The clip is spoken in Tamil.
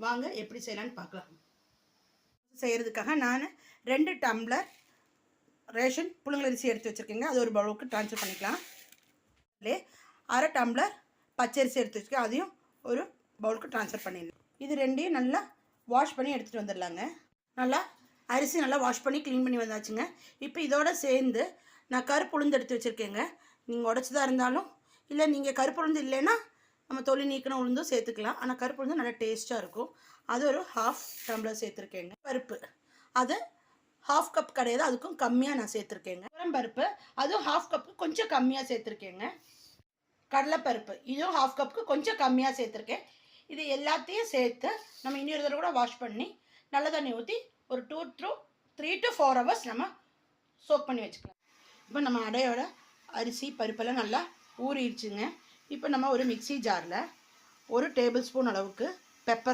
வாங்க எப்படி செய்யலான்னு பார்க்கலாம். செய்கிறதுக்காக நான் 2 டம்ளர் ரேஷன் புழுங்கலரிசி எடுத்து வச்சுருக்கேங்க. அது ஒரு பவுலுக்கு ட்ரான்ஸ்ஃபர் பண்ணிக்கலாம். இல்லை 1/2 டம்ளர் பச்சரிசி எடுத்து வச்சுருக்கேன். அதையும் ஒரு பவுலுக்கு ட்ரான்ஸ்ஃபர் பண்ணிடலாம். இது ரெண்டையும் நல்லா வாஷ் பண்ணி எடுத்துகிட்டு வந்துடலாங்க. நல்லா அரிசி நல்லா வாஷ் பண்ணி க்ளீன் பண்ணி வந்தாச்சுங்க. இப்போ இதோடு சேர்ந்து நான் கருப்பு உளுந்து எடுத்து வச்சுருக்கேங்க. நீங்கள் உடச்சதாக இருந்தாலும் இல்லை நீங்கள் கருப்பு உளுந்து இல்லைன்னா நம்ம தொலி நீக்கின உளுந்தும் சேர்த்துக்கலாம். ஆனால் கருப்பு உளுந்து நல்லா டேஸ்ட்டாக இருக்கும். அது ஒரு 1/2 டம்ளர் சேர்த்துருக்கேங்க. பருப்பு அது 1/2 கப் கிடையாது, அதுக்கும் கம்மியாக நான் சேர்த்துருக்கேங்க. பருப்பு அதுவும் 1/2 கப்புக்கு கொஞ்சம் கம்மியாக சேர்த்துருக்கேங்க. கடலைப்பருப்பு இதுவும் 1/2 கப்புக்கு கொஞ்சம் கம்மியாக சேர்த்துருக்கேன். இது எல்லாத்தையும் சேர்த்து நம்ம இன்னொரு தடவை கூட வாஷ் பண்ணி நல்ல தண்ணி ஊற்றி ஒரு 3 to 4 ஹவர்ஸ் நம்ம சோக் பண்ணி வச்சுக்கலாம். இப்போ நம்ம அடையோட அரிசி பருப்பெல்லாம் நல்லா ஊறிடுச்சுங்க. இப்போ நம்ம ஒரு மிக்ஸி ஜாரில் 1 டேபிள் ஸ்பூன் அளவுக்கு பெப்பர்